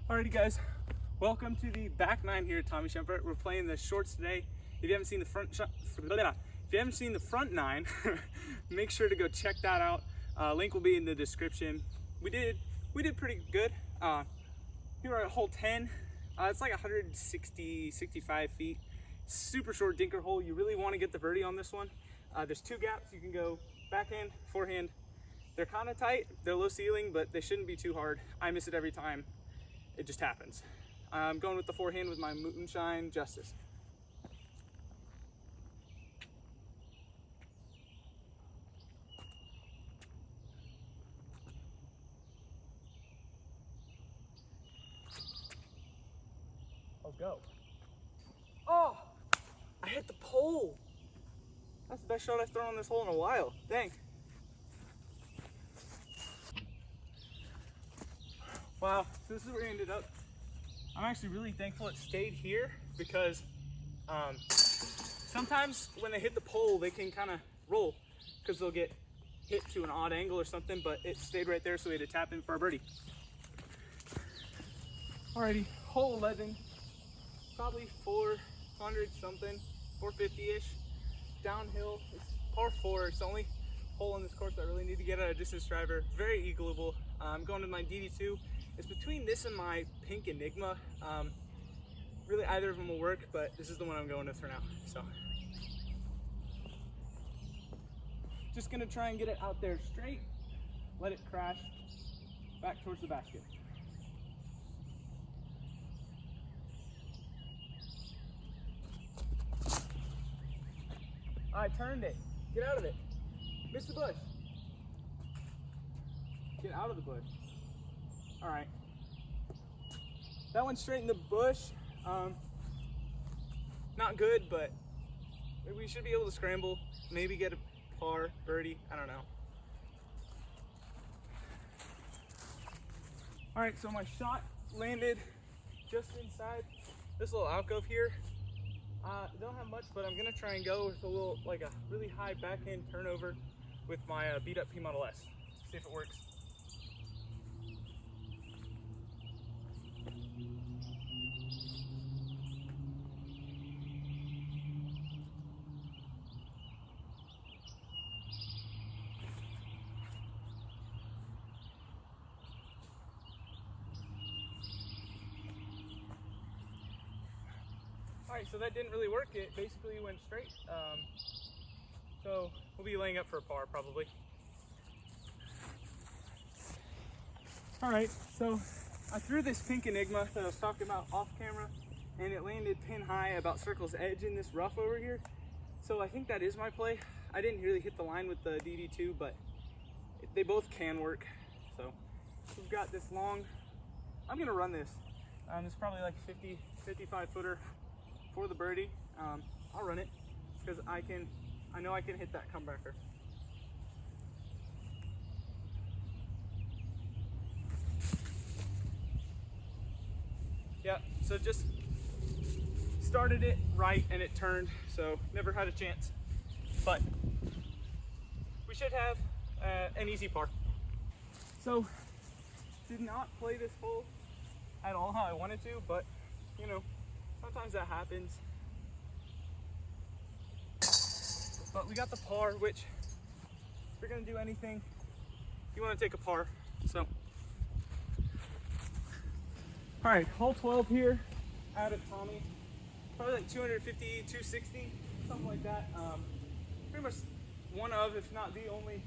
Alrighty guys, welcome to the back nine here at Tommy Schumpert. We're playing the shorts today. If you haven't seen the front nine, make sure to go check that out. Link will be in the description. We did pretty good. Here we're at hole 10. It's like 65 feet. Super short dinker hole. You really want to get the birdie on this one. There's two gaps. You can go backhand, forehand. They're kind of tight. They're low ceiling, but they shouldn't be too hard. I miss it every time. It just happens. I'm going with the forehand with my Moonshine Justice. Oh, go. Oh, I hit the pole. That's the best shot I've thrown on this hole in a while. Dang. Wow, so this is where we ended up. I'm actually really thankful it stayed here because sometimes when they hit the pole, they can kind of roll because they'll get hit to an odd angle or something, but it stayed right there, so we had to tap in for our birdie. Alrighty, hole 11, probably 400 something, 450-ish, downhill. It's par 4, it's the only hole on this course I really need to get out of distance driver. Very eagleable. I'm going with my DD2. It's between this and my pink Enigma. Really either of them will work, but this is the one I'm going with for now. So just gonna try and get it out there straight, let it crash back towards the basket. I turned it. Get out of it. Miss the bush. Get out of the bush. All right. That went straight in the bush. Not good, but we should be able to scramble, maybe get a par, birdie, I don't know. All right, so my shot landed just inside this little alcove here. Don't have much, but I'm gonna try and go with a little, like a really high backhand turnover with my beat up P Model S. See if it works. Alright, so that didn't really work. It basically went straight. So we'll be laying up for a par probably. Alright, so I threw this pink Enigma that I was talking about off camera, and it landed pin high about circle's edge in this rough over here. So I think that is my play. I didn't really hit the line with the DD2, but they both can work. So we've got this long, I'm gonna run this. It's probably like 55 footer for the birdie. I'll run it because I know I can hit that comebacker. Yeah, so just started it right and it turned, so never had a chance. But we should have an easy par. So did not play this hole at all how I wanted to, but you know, sometimes that happens. But we got the par, which if you're gonna do anything, you wanna take a par, so. All right, hole 12 here out of Tommy. Probably like 250, 260, something like that. Pretty much one of, if not the only,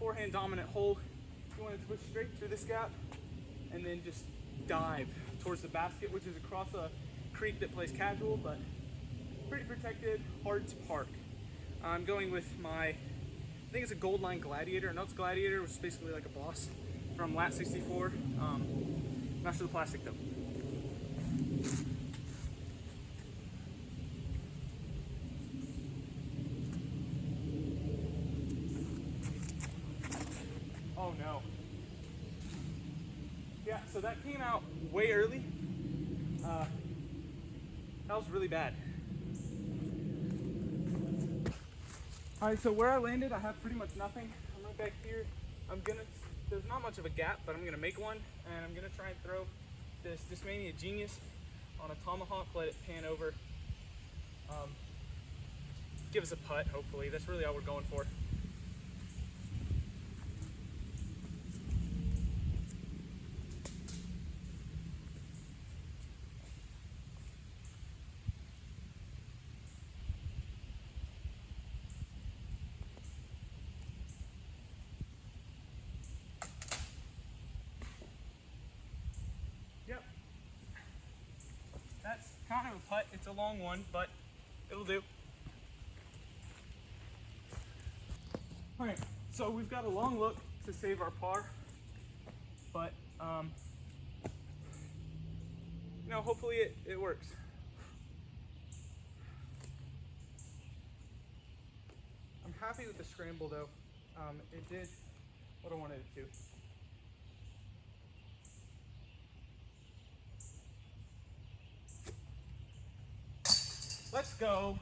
forehand dominant hole. You want to push straight through this gap and then just dive towards the basket, which is across a creek that plays casual, but pretty protected, hard to park. I'm going with my, I think it's a Gold Line Gladiator, no, it's Gladiator, which is basically like a boss from Lat 64. Not sure the plastic though. Oh no. Yeah, so that came out way early. That was really bad. All right, so where I landed, I have pretty much nothing. I'm right back here. There's not much of a gap, but I'm gonna make one, and I'm gonna try and throw this Discmania Genius on a tomahawk, let it pan over. Give us a putt, hopefully. That's really all we're going for. Yep. That's kind of a putt. It's a long one, but it'll do. All right, so we've got a long look to save our par, but you know, hopefully it works. I'm happy with the scramble though. It did what I wanted it to. Let's go.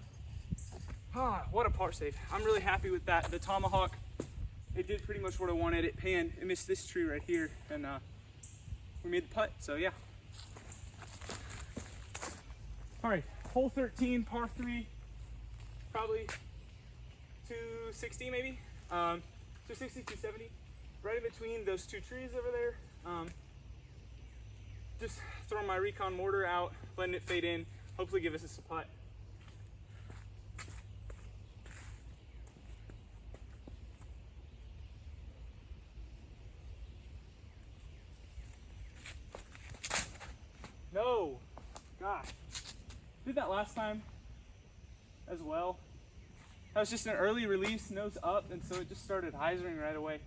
Ah, what a par save. I'm really happy with that. The tomahawk, it did pretty much what I wanted. It panned, it missed this tree right here, and we made the putt, so yeah. All right, hole 13, par 3, probably 260 maybe, 260, 270, right in between those two trees over there. Just throwing my Recon mortar out, letting it fade in, hopefully give us a putt. No, gosh, did that last time as well. That was just an early release, nose up, and so it just started hyzering right away.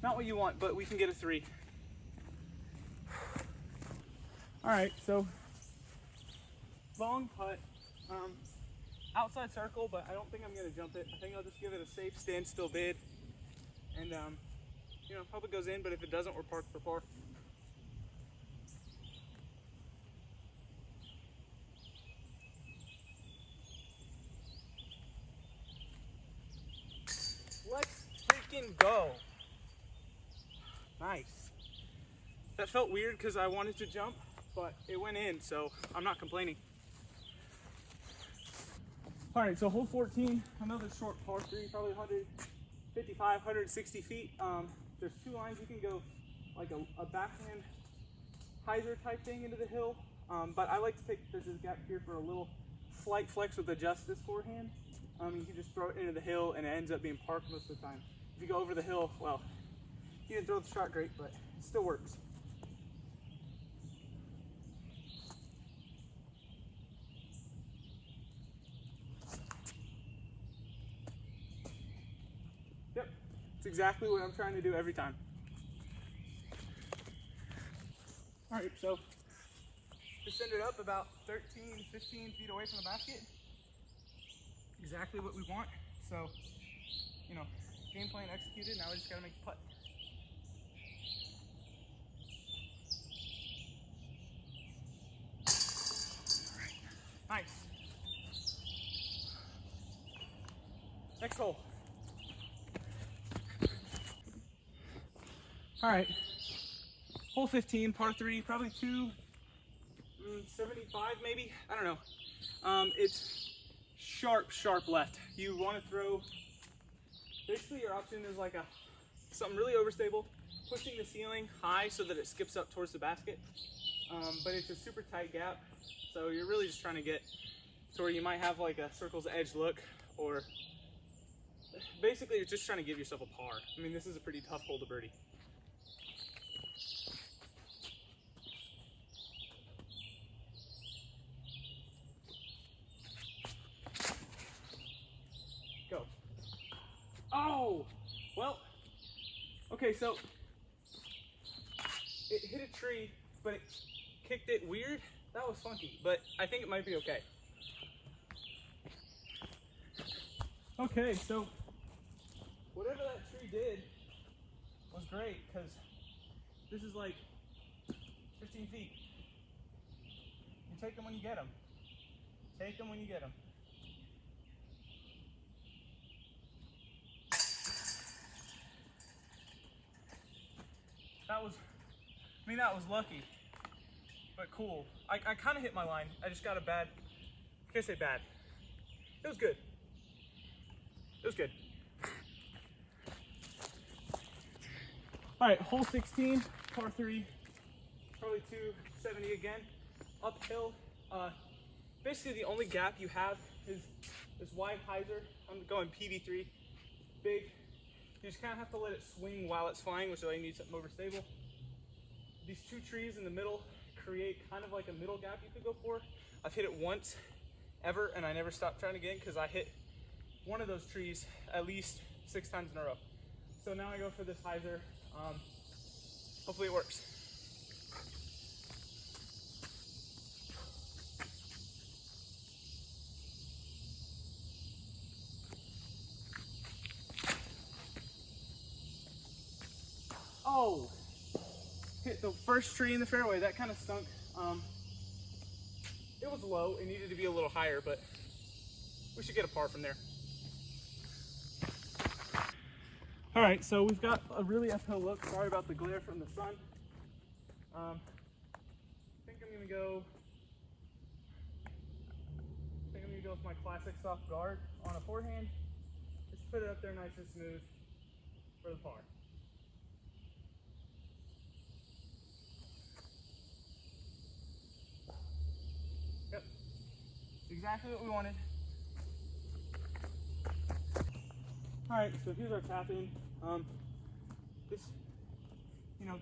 Not what you want, but we can get a 3. All right, so long putt, outside circle, but I don't think I'm gonna jump it. I think I'll just give it a safe standstill bid, and you know, hope it goes in, but if it doesn't, we're parked for par. Let's freaking go. Nice. That felt weird because I wanted to jump, but it went in, so I'm not complaining. All right, so hole 14, another short par 3, probably 155, 160 feet. There's 2 lines. You can go like a backhand hyzer type thing into the hill, but I like to take this gap here for a little slight flex with the justice forehand. You can just throw it into the hill and it ends up being parked most of the time. If you go over the hill, well, you didn't throw the shot great, but it still works. Yep, it's exactly what I'm trying to do every time. All right, so just ended up about 13, 15 feet away from the basket. Exactly what we want. So, you know, game plan executed. Now we just gotta make the putt. Nice. Next hole. All right, hole 15, par 3, probably 275 maybe. I don't know. It's sharp left. You want to throw. Basically, your option is like something really overstable, pushing the ceiling high so that it skips up towards the basket. But it's a super tight gap, so you're really just trying to get to where you might have like a circle's edge look, or basically you're just trying to give yourself a par. I mean, this is a pretty tough hole to birdie. Go. Oh, well, okay, so it hit a tree, but it kicked it weird. That was funky, but I think it might be okay. Okay, so whatever that tree did was great, because this is like 15 feet. You take them when you get them. Take them when you get them. That was lucky. but cool. I kind of hit my line. I just got a bad, I can't say bad. It was good. It was good. All right, hole 16, par 3, probably 270 again, uphill. Basically the only gap you have is this wide hyzer. I'm going PV3, big. You just kind of have to let it swing while it's flying, which is why you need something more stable. These two trees in the middle create kind of like a middle gap you could go for. I've hit it once ever, and I never stopped trying again because I hit one of those trees at least 6 times in a row. So now I go for this hyzer. Hopefully it works. Oh, hit the first tree in the fairway. That kind of stunk. It was low. It needed to be a little higher, but we should get a par from there. All right, so we've got a really uphill look. Sorry about the glare from the sun. I think I'm gonna go with my classic soft guard on a forehand. Just put it up there nice and smooth for the par. Yep, exactly what we wanted. All right, so here's our tap in.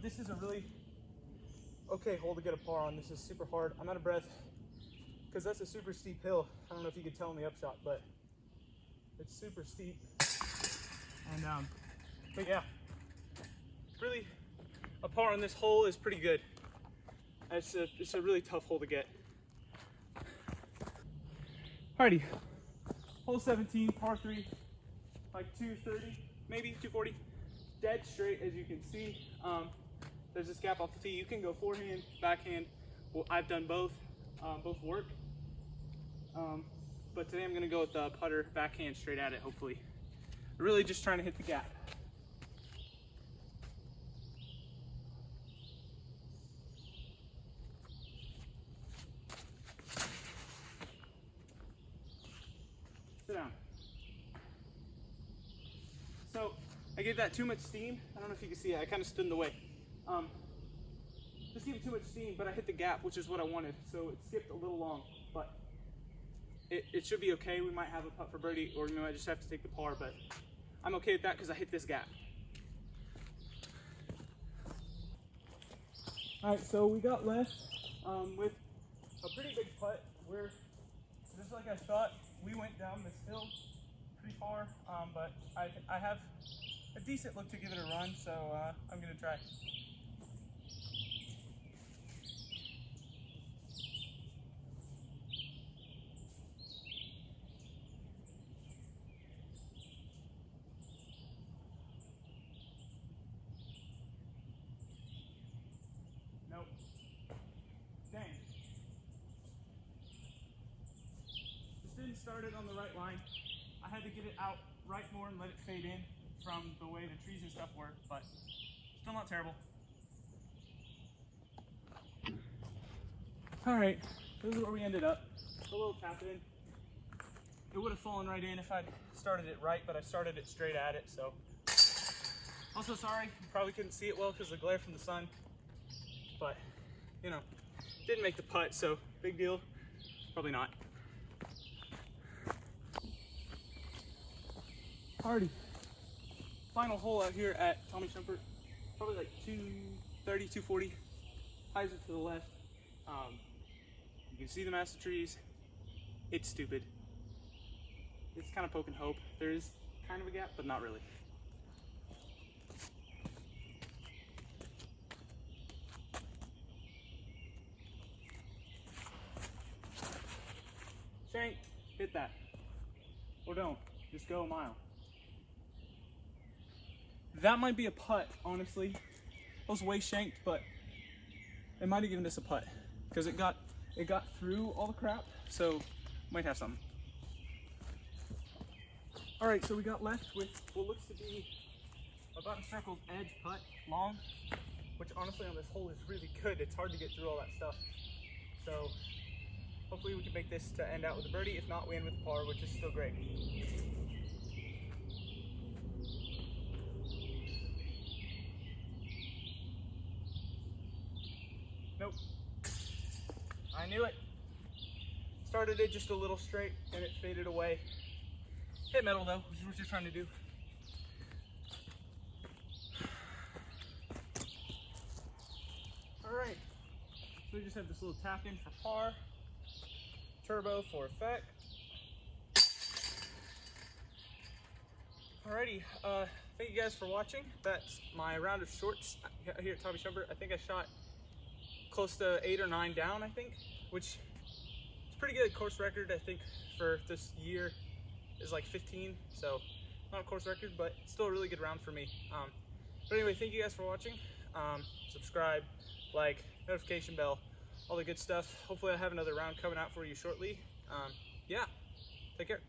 This is a really okay hole to get a par on. This is super hard. I'm out of breath because that's a super steep hill. I don't know if you could tell in the upshot, but it's super steep. And but yeah, really a par on this hole is pretty good. It's a really tough hole to get. Alrighty, hole 17, par 3, like 230, maybe 240, dead straight as you can see. There's this gap off the tee. You can go forehand, backhand. Well, I've done both. Both work. But today I'm going to go with the putter backhand straight at it, hopefully. Really just trying to hit the gap. Sit down. So I gave that too much steam. I don't know if you can see it. I kind of stood in the way. Just gave it too much steam, but I hit the gap, which is what I wanted. So it skipped a little long, but it should be okay. We might have a putt for birdie, or I just have to take the par, but I'm okay with that because I hit this gap. All right, so we got left with a pretty big putt. We're just like I thought. We went down this hill pretty far, but I have a decent look to give it a run, so I'm gonna try. Nope. Dang. Just didn't start it on the right line. I had to get it out right more and let it fade in from the way the trees and stuff were, but still not terrible. All right, this is where we ended up. A little tap in. It would have fallen right in if I'd started it right, but I started it straight at it, so. Also sorry, you probably couldn't see it well because of the glare from the sun, but didn't make the putt, so big deal, probably not. Alrighty, final hole out here at Schumpert, probably like 230, 240, hyzer to the left. You can see the massive trees. It's stupid. It's kind of poking hope. There is kind of a gap, but not really. Shank, hit that. Or don't, just go a mile. That might be a putt, honestly. It was way shanked, but it might have given us a putt because it got through all the crap, so might have something. All right, so we got left with what looks to be about a circle's edge putt, long, which honestly on this hole is really good. It's hard to get through all that stuff. So hopefully we can make this to end out with a birdie. If not, we end with a par, which is still great. Nope. I knew it. Started it just a little straight and it faded away. Hit metal though, which is what you're trying to do. All right, so we just have this little tap in for par, turbo for effect. Alrighty, thank you guys for watching. That's my round of shorts here at Tommy Schumpert. I think I shot close to 8 or 9 down, I think, which is pretty good. Course record, I think, for this year is like 15, so not a course record, but still a really good round for me. But anyway, thank you guys for watching. Subscribe, like, notification bell, all the good stuff. Hopefully I have another round coming out for you shortly. Yeah, take care.